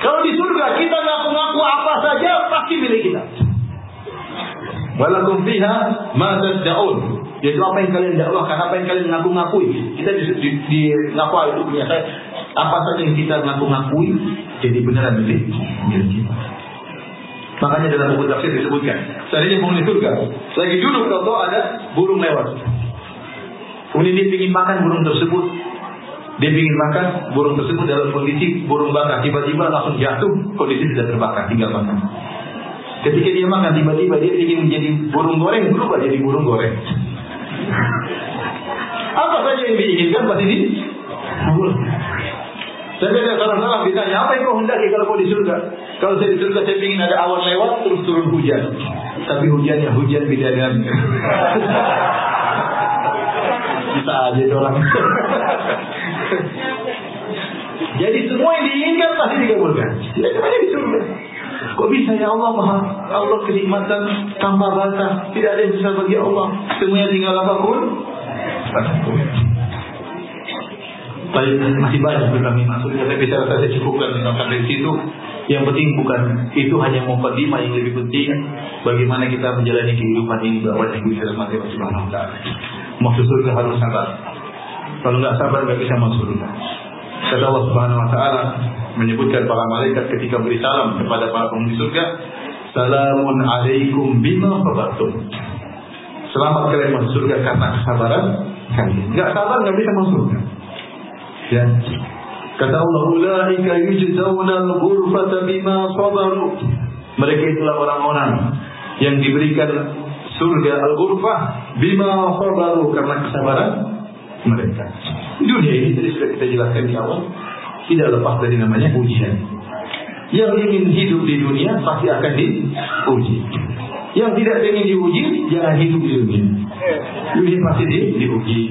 Kalau di surga kita ngaku-ngaku apa saja pasti milik kita. Walakum fiha ma tad'un. Jadi apa yang kalian dakwahkan, apa yang kalian ngaku-ngakui, kita di ngaku itu punya saya. Apa saja yang kita ngaku-ngakui jadi beneran milik kita. Makanya dalam buku tafsir disebutkan, seandainya penghuni surga lagi duduk tahu ada burung lewat. Kemudian dia ingin makan burung tersebut. Dia ingin makan burung tersebut dalam kondisi burung bakar, tiba-tiba langsung jatuh, kondisi tidak terbakar, tinggal makan. Ketika dia makan, tiba-tiba dia ingin menjadi burung goreng, berubah jadi burung goreng. Apa saja yang diinginkan pasti dikabulkan. Saya ada salah ditanya, apa yang kau hendaki kalau kau di surga? Kalau saya di surga, saya ingin ada awan lewat terus turun hujan. Tapi hujannya hujan bidadari. Bisa aja itu orang. Jadi semua yang diinginkan pasti dikabulkan. Tidak cuma di surga. Kok bisa ya Allah Maha? Allah kenikmatan tanpa batas. Tidak ada yang bisa bagi Allah. Semuanya tinggal apapun. Baik, masih banyak kami masuk, tapi saya cukupkan dari situ. Yang penting bukan itu, hanya mukadimah. Yang lebih penting bagaimana kita menjalani kehidupan ini bahwa yang bisa mati Subhanahu wa taala. Masuk surga harus sabar. Kalau nggak sabar nggak bisa masuk surga. Kata Allah Subhanahu wa taala menyebutkan para malaikat ketika beri salam kepada para penghuni surga, salamun alaikum bima sabartum. Selamat kalian masuk surga karena kesabaran kalian. Nggak sabar nggak bisa masuk surga. Ya. Kata Allah, ulaika yujzauna al-ghurfata bima sabaru. Mereka itulah orang-orang yang diberikan surga al-ghurfah bima sabaru, karena kesabaran mereka. Dunia ini tadi sudah kita jelaskan di awal, tidak lepas dari namanya ujian. Yang ingin hidup di dunia pasti akan diuji. Yang tidak ingin diuji jangan hidup di dunia. Dunia pasti diuji.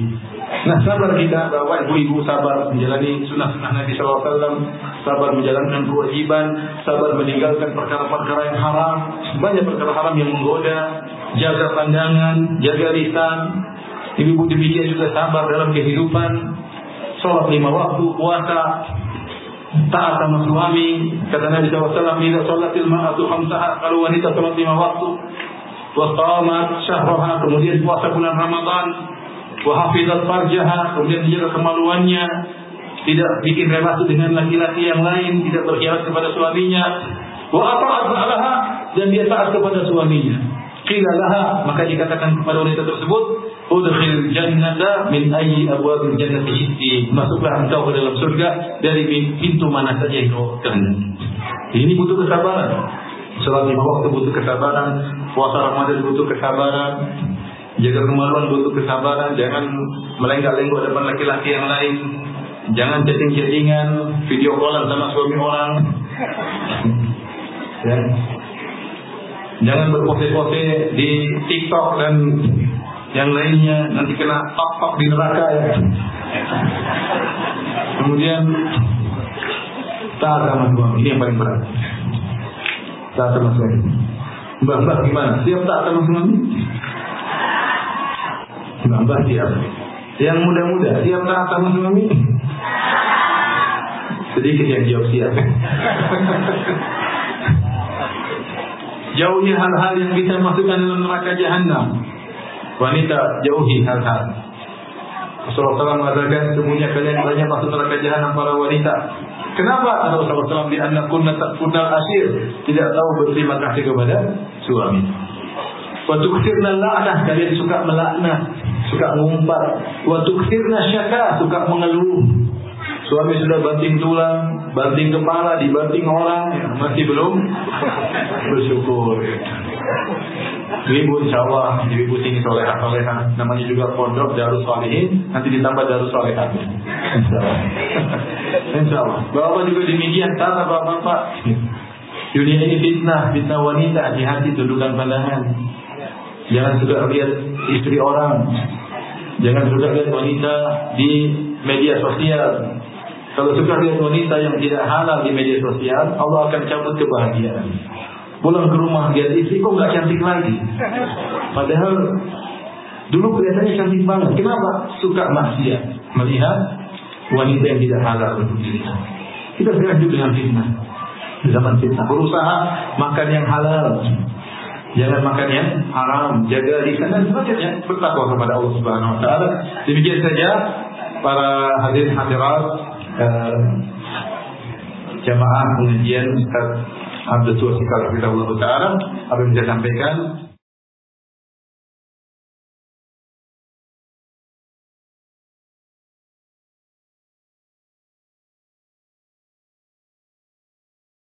Nah, sabar kita, bapak ibu-ibu, sabar menjalani sunnah-sunnah Nabi SAW, sabar menjalankan kewajiban, sabar meninggalkan perkara-perkara yang haram. Banyak perkara haram yang menggoda. Jaga pandangan, jaga lisan. Ibu-ibu demikian juga sabar dalam kehidupan. Sholat 5 waktu, puasa, taat sama suami. Kata Nabi SAW, "Idza sholatil mar'atu khamsaha", kalau wanita sholat 5 waktu, wa shamat syahraha, kemudian puasa bulan Ramadan, wa hafizat farjaha, kemudian menjaga kemaluannya, tidak bikin relasi dengan laki-laki yang lain, tidak berkhianat kepada suaminya, wa ata'at ba'laha, dan dia taat kepada suaminya. Qila laha, maka dikatakan kepada wanita tersebut, udkhil jannata min ayyi abwabil jannati syi'ti, masuklah engkau ke dalam surga dari pintu mana saja yang kau kehendaki. Ini butuh kesabaran. Salat 5 waktu butuh kesabaran, puasa Ramadan butuh kesabaran, jaga kemaluan butuh kesabaran, jangan melenggak-lenggok depan laki-laki yang lain, jangan chatting-chattingan, video callan sama suami orang, ya. Jangan berpose-pose di TikTok dan yang lainnya, nanti kena tok-tok di neraka ya. Kemudian taat sama suami, ini yang paling berat. Taat sama suami. Mbak gimana? Siap taat sama suami? Mbak siap. Yang muda-muda siap taat sama suami? Sedikit yang jawab siap. Jauhi hal-hal yang bisa masukkan dalam neraka jahanam. Wanita, jauhi hal-hal. Rasulullah SAW mengatakan, semuanya kalian banyak masuk neraka jahanam para wanita. Kenapa? Rasulullah SAW, "Li'anna kunna ta'kurnal asyir", tidak tahu berterima kasih kepada suami. Wa tukthirna la'nah, kalian suka melaknat, suka ngumpat. Wa tukthirna syaka, suka mengeluh. Suami sudah banting tulang, banting kepala, dibanting orang, ya, masih belum bersyukur. Ibu insyaAllah, ibu sini solehah, namanya juga pondok Darus Shalihin, nanti ditambah Darus Shalihat. InsyaAllah. Bapak juga demikian, cara bapak-bapak. Dunia ini fitnah wanita, di hati tundukan pandangan. Jangan suka lihat istri orang, jangan suka lihat wanita di media sosial. Kalau suka lihat wanita yang tidak halal di media sosial, Allah akan cabut kebahagiaan. Pulang ke rumah lihat istri kok nggak cantik lagi. Padahal dulu kelihatannya cantik banget. Kenapa? Suka maksiat, melihat wanita yang tidak halal untuk dirinya. Kita sedang hidup dengan fitnah, zaman fitnah. Berusaha makan yang halal, jangan makan yang haram. Jaga lisan dan sebagainya. Bertakwa kepada Allah Subhanahu Wa Taala. Demikian saja para hadirin hadirat. Jamaah pengajian Ustaz Abdul Tuasikal Hafizahullah Ta'ala, apa yang saya sampaikan